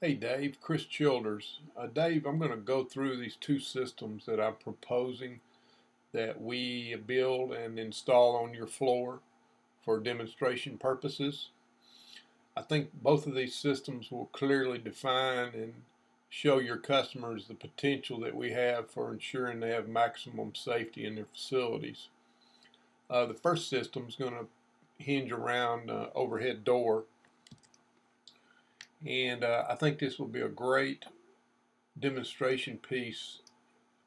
Hey Dave, Chris Childers. Dave, I'm going to go through these two systems that I'm proposing that we build and install on your floor for demonstration purposes. I think both of these systems will clearly define and show your customers the potential that we have for ensuring they have maximum safety in their facilities. The first system is going to hinge around overhead door, and I think this will be a great demonstration piece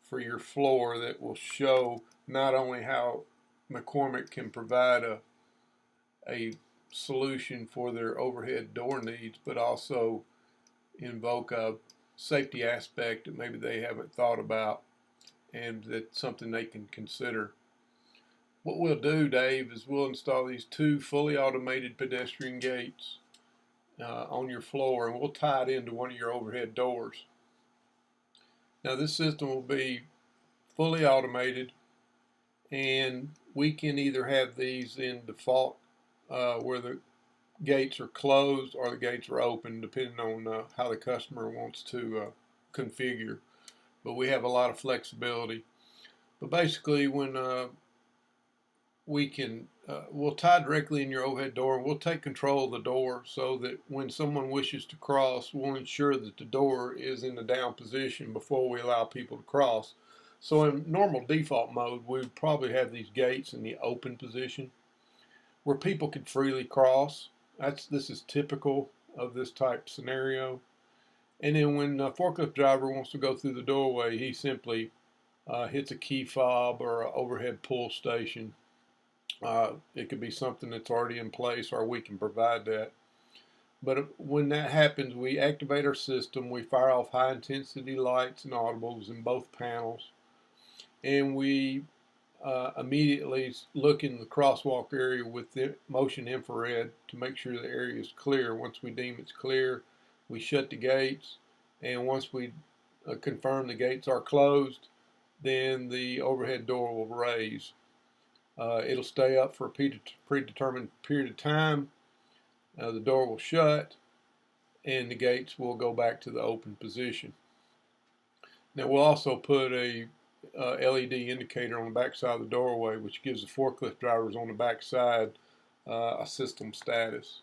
for your floor that will show not only how McCormick can provide a solution for their overhead door needs, but also invoke a safety aspect that maybe they haven't thought about and that's something they can consider. What we'll do, Dave, is we'll install these two fully automated pedestrian gates on your floor, and we'll tie it into one of your overhead doors. Now this system will be fully automated, and we can either have these in default where the gates are closed or the gates are open, depending on how the customer wants to configure. But we have a lot of flexibility. But basically, when we'll tie directly in your overhead door, and we'll take control of the door so that when someone wishes to cross, we'll ensure that the door is in the down position before we allow people to cross. So in normal default mode, we would probably have these gates in the open position where people could freely cross. This is typical of this type scenario. And then when a forklift driver wants to go through the doorway, he simply hits a key fob or an overhead pull station. It could be something that's already in place, or we can provide that. But when that happens, we activate our system, we fire off high intensity lights and audibles in both panels, and we immediately look in the crosswalk area with the motion infrared to make sure the area is clear. Once we deem it's clear, we shut the gates, and once we confirm the gates are closed, then the overhead door will raise. It'll stay up for a predetermined period of time. The door will shut, and the gates will go back to the open position. Now we'll also put a LED indicator on the back side of the doorway, which gives the forklift drivers on the back side a system status.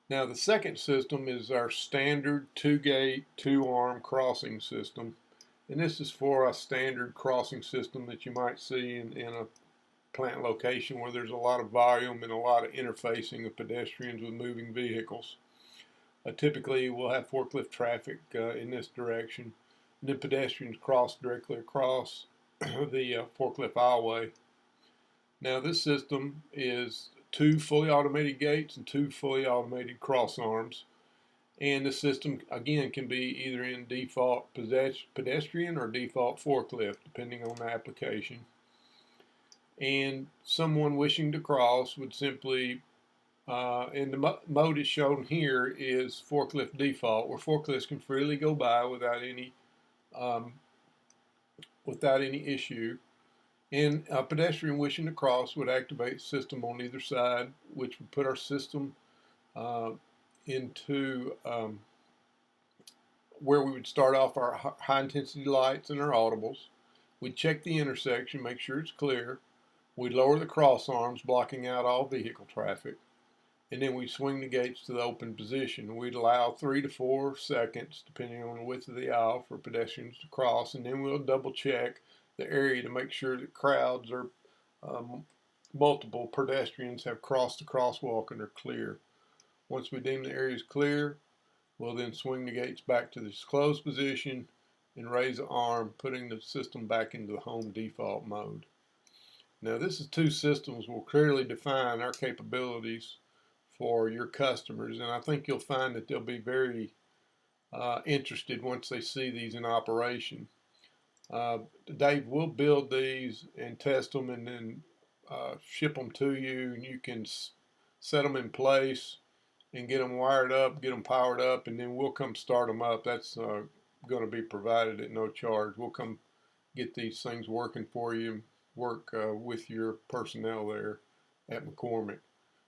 Now the second system is our standard 2-gate, 2-arm crossing system. And this is for a standard crossing system that you might see in a plant location where there's a lot of volume and a lot of interfacing of pedestrians with moving vehicles. Typically we'll have forklift traffic in this direction, and then pedestrians cross directly across the forklift aisleway. Now this system is 2 fully automated gates and 2 fully automated cross arms, and the system again can be either in default pedestrian or default forklift depending on the application. And someone wishing to cross would simply and the mode is shown here is forklift default, where forklifts can freely go by um, without any issue. And a pedestrian wishing to cross would activate the system on either side, which would put our system into where we would start off our high intensity lights and our audibles. We'd check the intersection, make sure it's clear. We'd lower the cross arms, blocking out all vehicle traffic. And then we'd swing the gates to the open position. We'd allow 3 to 4 seconds, depending on the width of the aisle, for pedestrians to cross, and then we'll double check the area to make sure that crowds or multiple pedestrians have crossed the crosswalk and are clear. Once we deem the area is clear, we'll then swing the gates back to this closed position and raise the arm, putting the system back into the home default mode. Now this is two systems will clearly define our capabilities for your customers, and I think you'll find that they'll be very interested once they see these in operation. Dave will build these and test them and then ship them to you, and you can set them in place and get them wired up, get them powered up, and then we'll come start them up. That's going to be provided at no charge. We'll come get these things working for you, work with your personnel there at McCormick.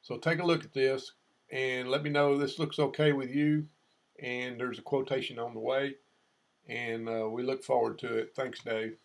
So take a look at this and let me know if this looks okay with you. and there's a quotation on the way, and we look forward to it. Thanks, Dave.